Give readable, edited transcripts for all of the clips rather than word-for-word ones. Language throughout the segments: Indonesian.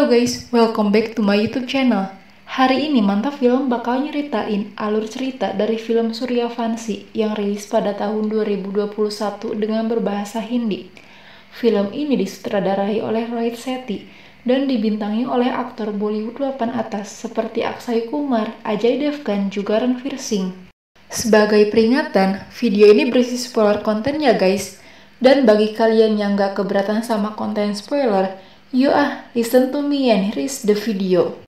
Halo guys, welcome back to my YouTube channel. Hari ini Mantap Film bakal nyeritain alur cerita dari film Suryavanshi yang rilis pada tahun 2021 dengan berbahasa Hindi. Film ini disutradarai oleh Rohit Sethi dan dibintangi oleh aktor Bollywood papan atas seperti Akshay Kumar, Ajay Devgan, juga Ranveer Singh. Sebagai peringatan, video ini berisi spoiler konten ya guys. Dan bagi kalian yang gak keberatan sama konten spoiler, yuk listen to me and here is the video.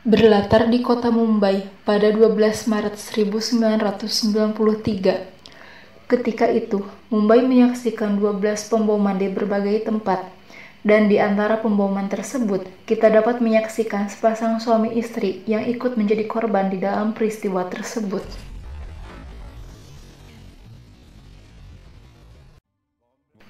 Berlatar di kota Mumbai pada 12 Maret 1993. Ketika itu, Mumbai menyaksikan 12 pemboman di berbagai tempat. Dan di antara pemboman tersebut, kita dapat menyaksikan sepasang suami istri yang ikut menjadi korban di dalam peristiwa tersebut.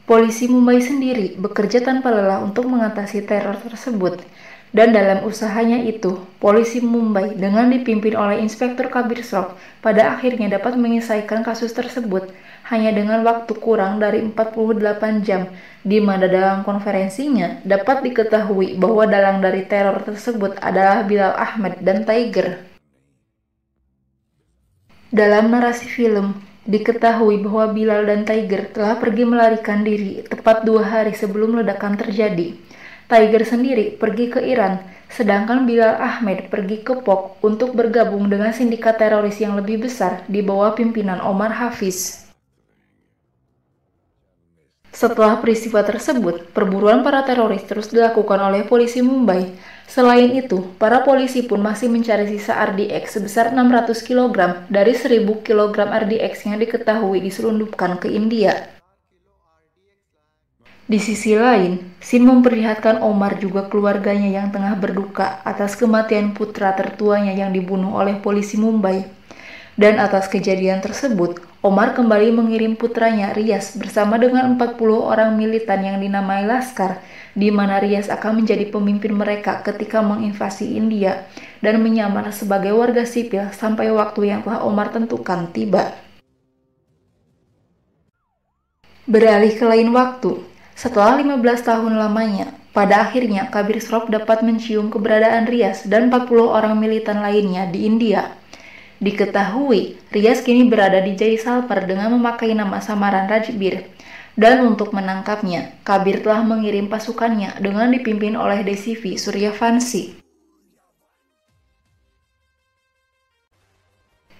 Polisi Mumbai sendiri bekerja tanpa lelah untuk mengatasi teror tersebut. Dan dalam usahanya itu, polisi Mumbai dengan dipimpin oleh Inspektur Kabir Shroff pada akhirnya dapat menyelesaikan kasus tersebut hanya dengan waktu kurang dari 48 jam, di mana dalam konferensinya dapat diketahui bahwa dalang dari teror tersebut adalah Bilal Ahmed dan Tiger. Dalam narasi film, diketahui bahwa Bilal dan Tiger telah pergi melarikan diri tepat 2 hari sebelum ledakan terjadi. Tiger sendiri pergi ke Iran, sedangkan Bilal Ahmed pergi ke POK untuk bergabung dengan sindikat teroris yang lebih besar di bawah pimpinan Omar Hafiz. Setelah peristiwa tersebut, perburuan para teroris terus dilakukan oleh polisi Mumbai. Selain itu, para polisi pun masih mencari sisa RDX sebesar 600 kg dari 1000 kg RDX yang diketahui diselundupkan ke India. Di sisi lain, scene memperlihatkan Omar juga keluarganya yang tengah berduka atas kematian putra tertuanya yang dibunuh oleh polisi Mumbai. Dan atas kejadian tersebut, Omar kembali mengirim putranya Riaz bersama dengan 40 orang militan yang dinamai Laskar, di mana Riaz akan menjadi pemimpin mereka ketika menginvasi India dan menyamar sebagai warga sipil sampai waktu yang telah Omar tentukan tiba. Beralih ke lain waktu, setelah 15 tahun lamanya, pada akhirnya Kabir Shroff dapat mencium keberadaan Riaz dan 40 orang militan lainnya di India. Diketahui, Riaz kini berada di Jaisalmer dengan memakai nama samaran Rajbir. Dan untuk menangkapnya, Kabir telah mengirim pasukannya dengan dipimpin oleh DCV Suryavanshi.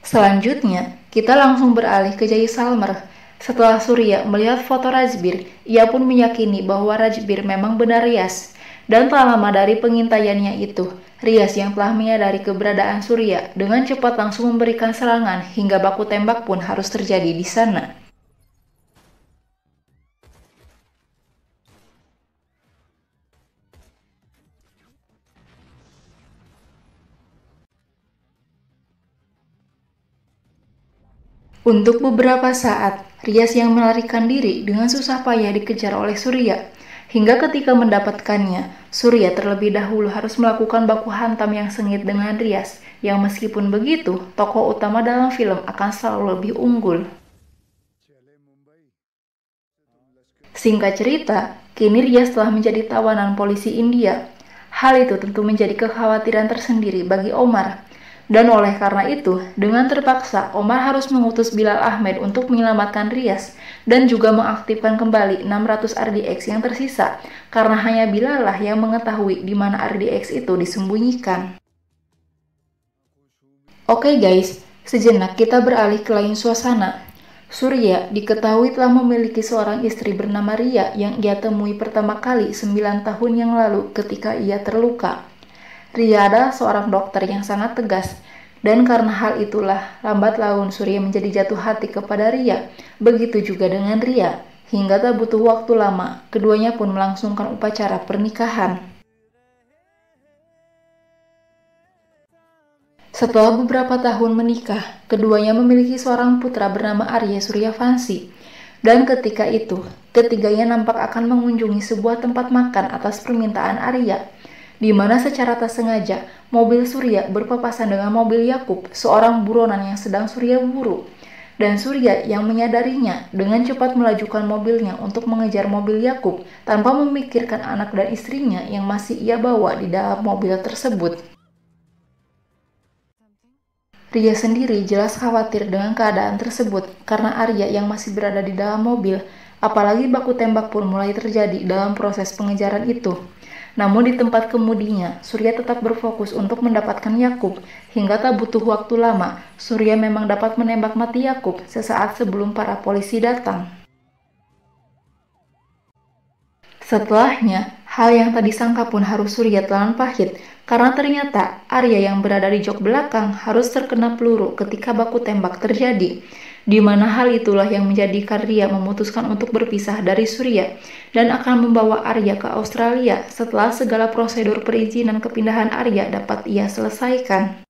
Selanjutnya, kita langsung beralih ke Jaisalmer. Setelah Surya melihat foto Rajbir, ia pun meyakini bahwa Rajbir memang benar Riaz. Dan tak lama dari pengintaiannya itu, Riaz yang telah menyadari keberadaan Surya dengan cepat langsung memberikan serangan hingga baku tembak pun harus terjadi di sana. Untuk beberapa saat, Riaz yang melarikan diri dengan susah payah dikejar oleh Surya. Hingga ketika mendapatkannya, Surya terlebih dahulu harus melakukan baku hantam yang sengit dengan Riaz, yang meskipun begitu, tokoh utama dalam film akan selalu lebih unggul. Singkat cerita, kini Riaz telah menjadi tawanan polisi India. Hal itu tentu menjadi kekhawatiran tersendiri bagi Omar. Dan oleh karena itu, dengan terpaksa Omar harus mengutus Bilal Ahmed untuk menyelamatkan Riaz dan juga mengaktifkan kembali 600 RDX yang tersisa karena hanya Bilal lah yang mengetahui di mana RDX itu disembunyikan. Oke guys, sejenak kita beralih ke lain suasana. Surya diketahui telah memiliki seorang istri bernama Ria yang ia temui pertama kali 9 tahun yang lalu ketika ia terluka. Ria adalah seorang dokter yang sangat tegas, dan karena hal itulah lambat laun Surya menjadi jatuh hati kepada Ria. Begitu juga dengan Ria, hingga tak butuh waktu lama, keduanya pun melangsungkan upacara pernikahan. Setelah beberapa tahun menikah, keduanya memiliki seorang putra bernama Arya Suryavanshi. Dan ketika itu, ketiganya nampak akan mengunjungi sebuah tempat makan atas permintaan Arya, di mana secara tak sengaja mobil Surya berpapasan dengan mobil Yakub, seorang buronan yang sedang Surya buru. Dan Surya yang menyadarinya dengan cepat melajukan mobilnya untuk mengejar mobil Yakub tanpa memikirkan anak dan istrinya yang masih ia bawa di dalam mobil tersebut. Ria sendiri jelas khawatir dengan keadaan tersebut karena Arya yang masih berada di dalam mobil, apalagi baku tembak pun mulai terjadi dalam proses pengejaran itu. Namun di tempat kemudinya, Surya tetap berfokus untuk mendapatkan Yakub. Hingga tak butuh waktu lama, Surya memang dapat menembak mati Yakub sesaat sebelum para polisi datang. Setelahnya, hal yang tak disangka pun harus Surya telan pahit, karena ternyata Arya yang berada di jok belakang harus terkena peluru ketika baku tembak terjadi. Di mana hal itulah yang menjadikan Ria memutuskan untuk berpisah dari Surya dan akan membawa Arya ke Australia setelah segala prosedur perizinan kepindahan Arya dapat ia selesaikan.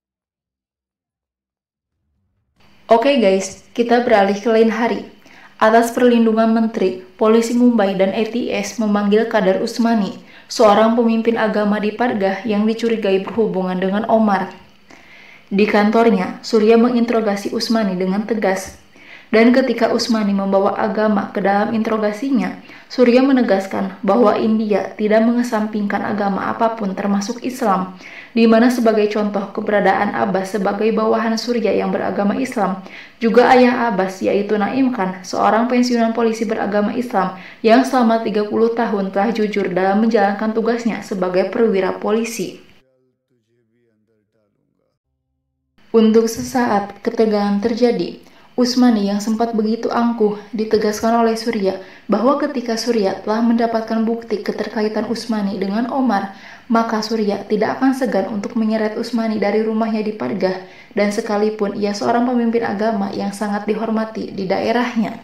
Oke guys, kita beralih ke lain hari. Atas perlindungan Menteri, Polisi Mumbai dan ATS memanggil Qadar Usmani, seorang pemimpin agama di Padgah yang dicurigai berhubungan dengan Omar. Di kantornya, Surya menginterogasi Usmani dengan tegas. Dan ketika Usmani membawa agama ke dalam interogasinya, Surya menegaskan bahwa India tidak mengesampingkan agama apapun termasuk Islam, di mana sebagai contoh keberadaan Abbas sebagai bawahan Surya yang beragama Islam, juga ayah Abbas yaitu Naim Khan, seorang pensiunan polisi beragama Islam yang selama 30 tahun telah jujur dalam menjalankan tugasnya sebagai perwira polisi. Untuk sesaat ketegangan terjadi, Usmani yang sempat begitu angkuh ditegaskan oleh Surya bahwa ketika Surya telah mendapatkan bukti keterkaitan Usmani dengan Omar, maka Surya tidak akan segan untuk menyeret Usmani dari rumahnya di Padgah, dan sekalipun ia seorang pemimpin agama yang sangat dihormati di daerahnya.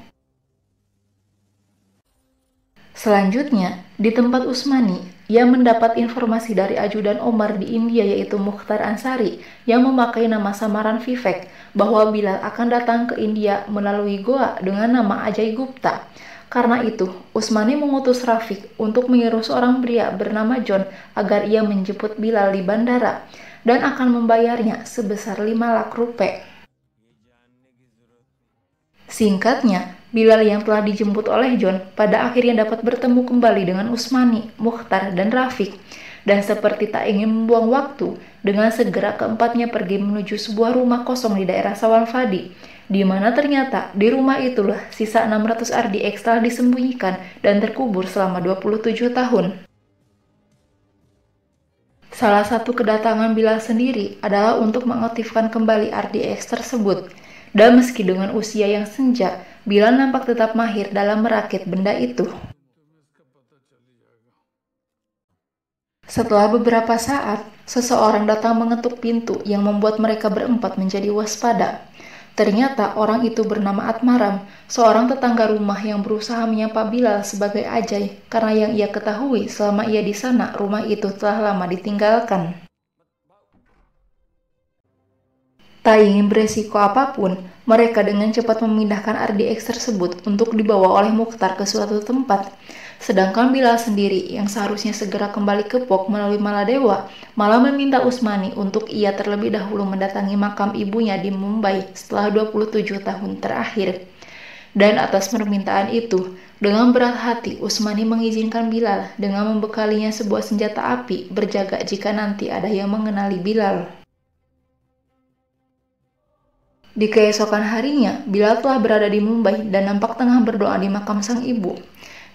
Selanjutnya, di tempat Usmani, ia mendapat informasi dari ajudan Omar di India yaitu Mukhtar Ansari yang memakai nama samaran Vivek bahwa Bilal akan datang ke India melalui Goa dengan nama Ajay Gupta. Karena itu, Usmani mengutus Rafiq untuk menyuruh seorang pria bernama John agar ia menjemput Bilal di bandara dan akan membayarnya sebesar 5 lakh rupiah. Singkatnya, Bilal yang telah dijemput oleh John pada akhirnya dapat bertemu kembali dengan Usmani, Mukhtar, dan Rafiq. Dan seperti tak ingin membuang waktu, dengan segera keempatnya pergi menuju sebuah rumah kosong di daerah Sawanfadi, di mana ternyata di rumah itulah sisa 600 RDX telah disembunyikan dan terkubur selama 27 tahun. Salah satu kedatangan Bilal sendiri adalah untuk mengaktifkan kembali RDX tersebut. Dan meski dengan usia yang senja, Bilal nampak tetap mahir dalam merakit benda itu. Setelah beberapa saat, seseorang datang mengetuk pintu yang membuat mereka berempat menjadi waspada. Ternyata orang itu bernama Atmaram, seorang tetangga rumah yang berusaha menyapa Bilal sebagai Ajay, karena yang ia ketahui selama ia di sana rumah itu telah lama ditinggalkan. Tak ingin beresiko apapun, mereka dengan cepat memindahkan RDX tersebut untuk dibawa oleh Mukhtar ke suatu tempat. Sedangkan Bilal sendiri yang seharusnya segera kembali ke Pok melalui Maladewa, malah meminta Usmani untuk ia terlebih dahulu mendatangi makam ibunya di Mumbai setelah 27 tahun terakhir. Dan atas permintaan itu, dengan berat hati Usmani mengizinkan Bilal dengan membekalinya sebuah senjata api berjaga jika nanti ada yang mengenali Bilal. Di keesokan harinya, Bilal telah berada di Mumbai dan nampak tengah berdoa di makam sang ibu.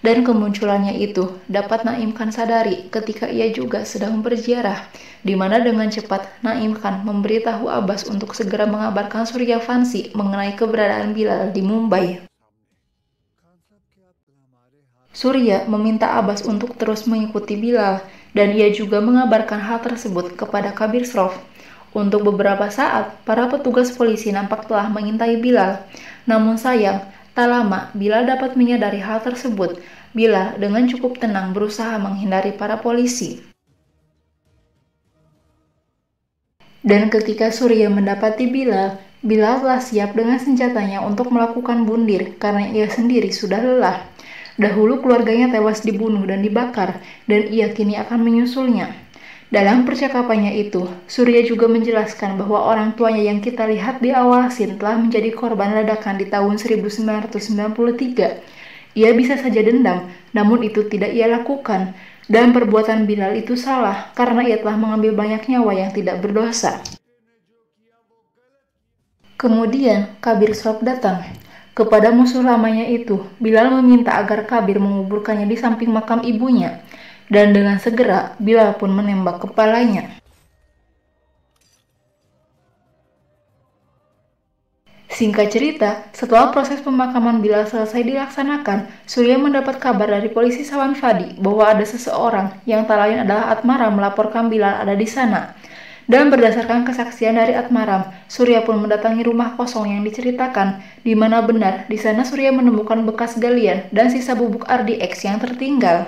Dan kemunculannya itu dapat Naim Khan sadari ketika ia juga sedang berziarah, di mana dengan cepat Naim Khan memberitahu Abbas untuk segera mengabarkan Suryavanshi mengenai keberadaan Bilal di Mumbai. Surya meminta Abbas untuk terus mengikuti Bilal, dan ia juga mengabarkan hal tersebut kepada Kabir Shroff. Untuk beberapa saat, para petugas polisi nampak telah mengintai Bilal. Namun sayang, tak lama Bilal dapat menyadari hal tersebut. Bilal dengan cukup tenang berusaha menghindari para polisi. Dan ketika Surya mendapati Bilal, Bilal telah siap dengan senjatanya untuk melakukan bundir karena ia sendiri sudah lelah. Dahulu keluarganya tewas dibunuh dan dibakar, dan ia kini akan menyusulnya. Dalam percakapannya itu, Surya juga menjelaskan bahwa orang tuanya yang kita lihat di awal scene telah menjadi korban ledakan di tahun 1993. Ia bisa saja dendam, namun itu tidak ia lakukan. Dan perbuatan Bilal itu salah karena ia telah mengambil banyak nyawa yang tidak berdosa. Kemudian, Kabir Shroff datang. Kepada musuh lamanya itu, Bilal meminta agar Kabir menguburkannya di samping makam ibunya. Dan dengan segera, Bilal pun menembak kepalanya. Singkat cerita, setelah proses pemakaman Bilal selesai dilaksanakan, Surya mendapat kabar dari polisi Sawan Fadi bahwa ada seseorang yang tak lain adalah Atmaram melaporkan Bilal ada di sana. Dan berdasarkan kesaksian dari Atmaram, Surya pun mendatangi rumah kosong yang diceritakan, di mana benar di sana Surya menemukan bekas galian dan sisa bubuk RDX yang tertinggal.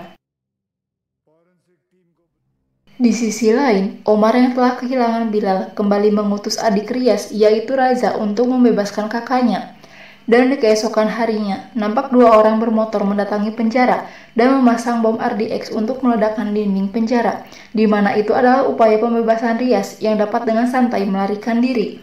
Di sisi lain, Omar yang telah kehilangan Bilal kembali mengutus adik Riyas, yaitu Raza, untuk membebaskan kakaknya. Dan di keesokan harinya, nampak dua orang bermotor mendatangi penjara dan memasang bom RDX untuk meledakkan dinding penjara, di mana itu adalah upaya pembebasan Riyas yang dapat dengan santai melarikan diri.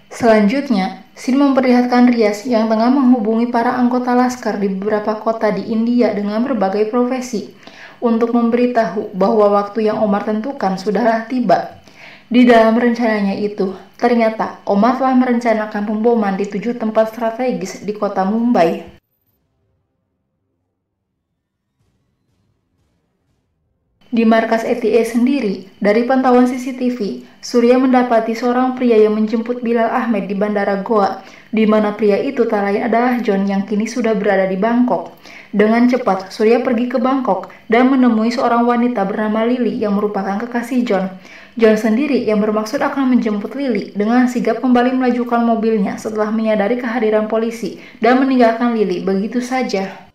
Selanjutnya, scene memperlihatkan Riyas yang tengah menghubungi para anggota laskar di beberapa kota di India dengan berbagai profesi untuk memberitahu bahwa waktu yang Omar tentukan sudahlah tiba. Di dalam rencananya itu, ternyata Omar telah merencanakan pemboman di 7 tempat strategis di kota Mumbai. Di markas ETA sendiri, dari pantauan CCTV, Surya mendapati seorang pria yang menjemput Bilal Ahmed di Bandara Goa, di mana pria itu tak lain adalah John yang kini sudah berada di Bangkok. Dengan cepat, Surya pergi ke Bangkok dan menemui seorang wanita bernama Lily yang merupakan kekasih John. John sendiri yang bermaksud akan menjemput Lily dengan sigap kembali melajukan mobilnya setelah menyadari kehadiran polisi dan meninggalkan Lily begitu saja.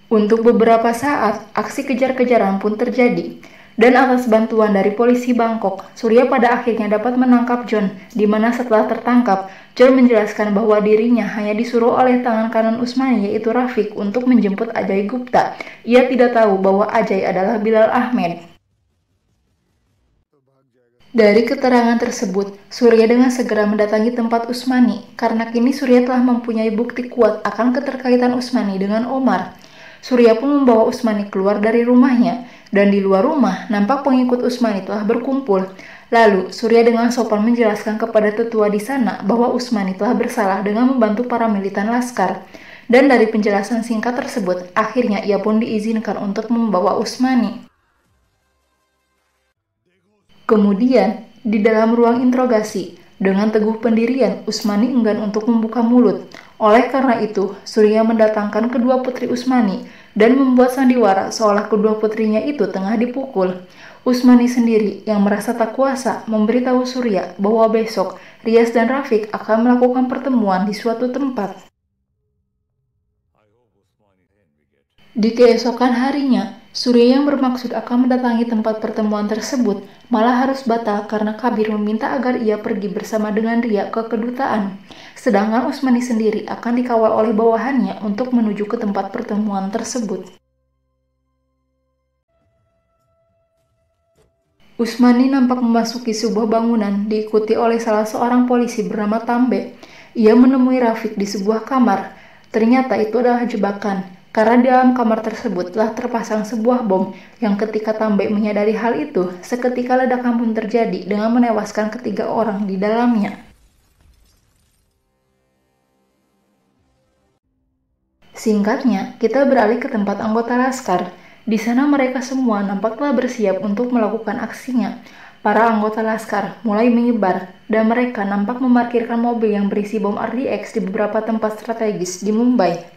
Untuk beberapa saat, aksi kejar-kejaran pun terjadi. Dan atas bantuan dari polisi Bangkok, Surya pada akhirnya dapat menangkap John, di mana setelah tertangkap, John menjelaskan bahwa dirinya hanya disuruh oleh tangan kanan Usmani yaitu Rafiq untuk menjemput Ajay Gupta. Ia tidak tahu bahwa Ajay adalah Bilal Ahmed. Dari keterangan tersebut, Surya dengan segera mendatangi tempat Usmani, karena kini Surya telah mempunyai bukti kuat akan keterkaitan Usmani dengan Omar. Surya pun membawa Usmani keluar dari rumahnya, dan di luar rumah nampak pengikut Usmani telah berkumpul. Lalu, Surya dengan sopan menjelaskan kepada tetua di sana bahwa Usmani telah bersalah dengan membantu para militan laskar. Dan dari penjelasan singkat tersebut, akhirnya ia pun diizinkan untuk membawa Usmani. Kemudian, di dalam ruang interogasi, dengan teguh pendirian, Usmani enggan untuk membuka mulut. Oleh karena itu, Surya mendatangkan kedua putri Usmani dan membuat sandiwara seolah kedua putrinya itu tengah dipukul. Usmani sendiri yang merasa tak kuasa memberitahu Surya bahwa besok Riyas dan Rafiq akan melakukan pertemuan di suatu tempat. Di keesokan harinya, Surya yang bermaksud akan mendatangi tempat pertemuan tersebut malah harus batal karena Kabir meminta agar ia pergi bersama dengan Ria ke kedutaan. Sedangkan Usmani sendiri akan dikawal oleh bawahannya untuk menuju ke tempat pertemuan tersebut. Usmani nampak memasuki sebuah bangunan diikuti oleh salah seorang polisi bernama Tambe. Ia menemui Rafiq di sebuah kamar. Ternyata itu adalah jebakan. Karena di dalam kamar tersebut telah terpasang sebuah bom yang ketika Tambe menyadari hal itu, seketika ledakan pun terjadi dengan menewaskan ketiga orang di dalamnya. Singkatnya, kita beralih ke tempat anggota laskar. Di sana mereka semua nampak telah bersiap untuk melakukan aksinya. Para anggota laskar mulai menyebar dan mereka nampak memarkirkan mobil yang berisi bom RDX di beberapa tempat strategis di Mumbai.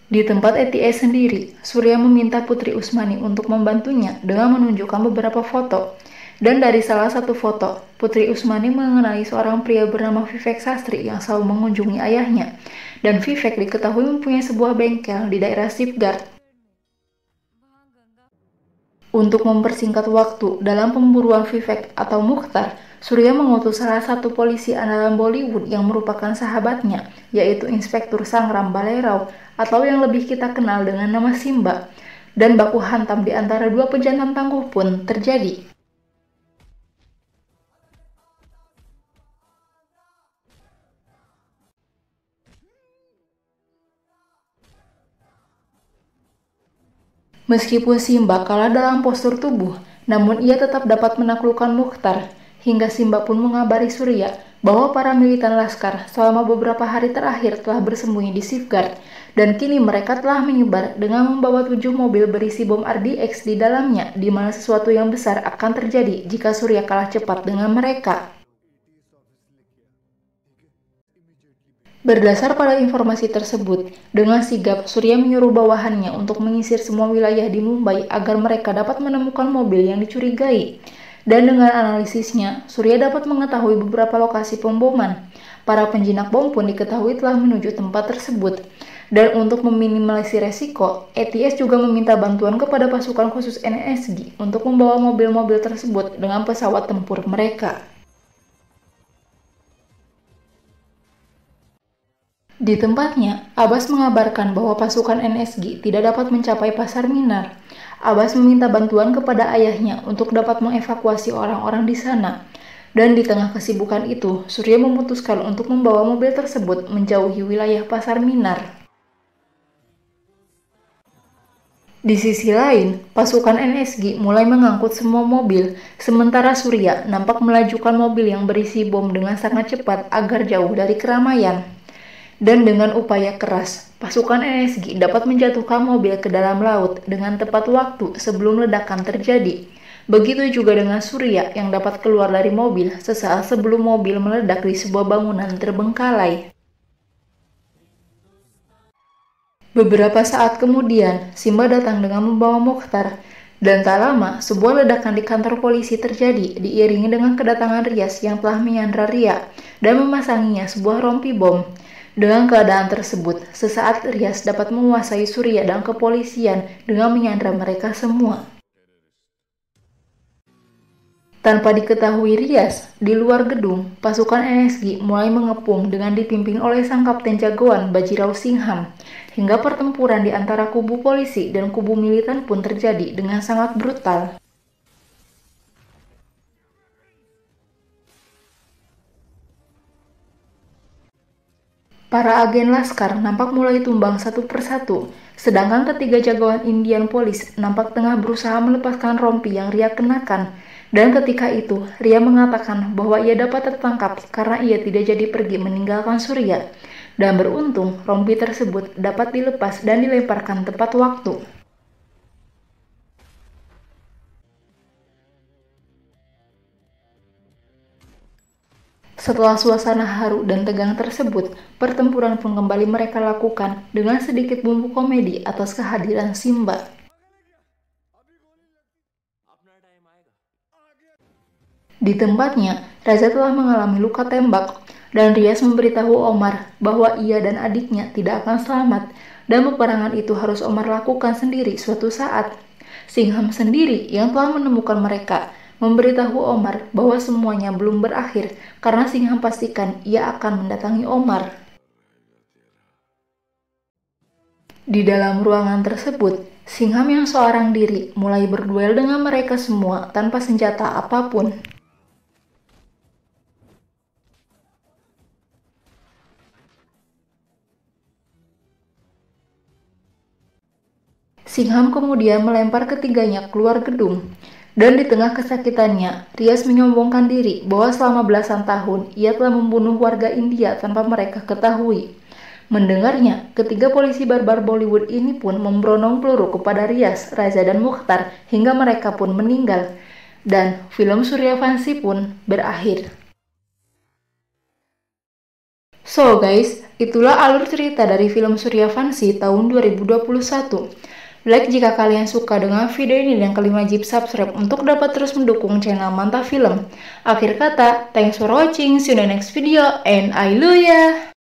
Di tempat ETA sendiri, Surya meminta Putri Usmani untuk membantunya dengan menunjukkan beberapa foto. Dan dari salah satu foto, Putri Usmani mengenali seorang pria bernama Vivek Sastri yang selalu mengunjungi ayahnya. Dan Vivek diketahui mempunyai sebuah bengkel di daerah Safeguard. Untuk mempersingkat waktu dalam pemburuan Vivek atau Mukhtar, Surya mengutus salah satu polisi andalan Bollywood yang merupakan sahabatnya, yaitu Inspektur Sangram Balerau atau yang lebih kita kenal dengan nama Simba. Dan baku hantam di antara dua pejantan tangguh pun terjadi. Meskipun Simba kalah dalam postur tubuh, namun ia tetap dapat menaklukkan Mukhtar, hingga Simba pun mengabari Surya bahwa para militan Laskar selama beberapa hari terakhir telah bersembunyi di Safeguard, dan kini mereka telah menyebar dengan membawa 7 mobil berisi bom RDX di dalamnya, di mana sesuatu yang besar akan terjadi jika Surya kalah cepat dengan mereka. Berdasar pada informasi tersebut, dengan sigap Surya menyuruh bawahannya untuk menyisir semua wilayah di Mumbai agar mereka dapat menemukan mobil yang dicurigai. Dan dengan analisisnya, Surya dapat mengetahui beberapa lokasi pemboman. Para penjinak bom pun diketahui telah menuju tempat tersebut. Dan untuk meminimalisir resiko, ATS juga meminta bantuan kepada pasukan khusus NSG untuk membawa mobil-mobil tersebut dengan pesawat tempur mereka. Di tempatnya, Abbas mengabarkan bahwa pasukan NSG tidak dapat mencapai Pasar Minar. Abbas meminta bantuan kepada ayahnya untuk dapat mengevakuasi orang-orang di sana. Dan di tengah kesibukan itu, Surya memutuskan untuk membawa mobil tersebut menjauhi wilayah Pasar Minar. Di sisi lain, pasukan NSG mulai mengangkut semua mobil, sementara Surya nampak melajukan mobil yang berisi bom dengan sangat cepat agar jauh dari keramaian. Dan dengan upaya keras, pasukan NSG dapat menjatuhkan mobil ke dalam laut dengan tepat waktu sebelum ledakan terjadi. Begitu juga dengan Surya yang dapat keluar dari mobil sesaat sebelum mobil meledak di sebuah bangunan terbengkalai. Beberapa saat kemudian, Simba datang dengan membawa Mukhtar. Dan tak lama, sebuah ledakan di kantor polisi terjadi diiringi dengan kedatangan Rias yang telah menyandra Ria dan memasanginya sebuah rompi bom. Dengan keadaan tersebut, sesaat Rias dapat menguasai Surya dan kepolisian dengan menyandra mereka semua. Tanpa diketahui Rias, di luar gedung, pasukan NSG mulai mengepung dengan dipimpin oleh sang kapten jagoan Bajirao Singham, hingga pertempuran di antara kubu polisi dan kubu militan pun terjadi dengan sangat brutal. Para agen Laskar nampak mulai tumbang satu persatu, sedangkan ketiga jagoan Indian Police nampak tengah berusaha melepaskan rompi yang Ria kenakan. Dan ketika itu, Ria mengatakan bahwa ia dapat tertangkap karena ia tidak jadi pergi meninggalkan Surya. Dan beruntung, rompi tersebut dapat dilepas dan dilemparkan tepat waktu. Setelah suasana haru dan tegang tersebut, pertempuran pun kembali mereka lakukan dengan sedikit bumbu komedi atas kehadiran Simba. Di tempatnya, Raja telah mengalami luka tembak, dan Rias memberitahu Omar bahwa ia dan adiknya tidak akan selamat, dan peperangan itu harus Omar lakukan sendiri suatu saat. Singham sendiri yang telah menemukan mereka memberitahu Omar bahwa semuanya belum berakhir karena Singham pastikan ia akan mendatangi Omar. Di dalam ruangan tersebut, Singham yang seorang diri mulai berduel dengan mereka semua tanpa senjata apapun. Singham kemudian melempar ketiganya keluar gedung. Dan di tengah kesakitannya, Rias menyombongkan diri bahwa selama belasan tahun ia telah membunuh warga India tanpa mereka ketahui. Mendengarnya, ketiga polisi barbar Bollywood ini pun memberondong peluru kepada Rias, Raja dan Mukhtar hingga mereka pun meninggal. Dan film Suryavanshi pun berakhir. So guys, itulah alur cerita dari film Suryavanshi tahun 2021. Like jika kalian suka dengan video ini dan klik wajib subscribe untuk dapat terus mendukung channel Mantap Film. Akhir kata, thanks for watching, see you in the next video, and I love ya!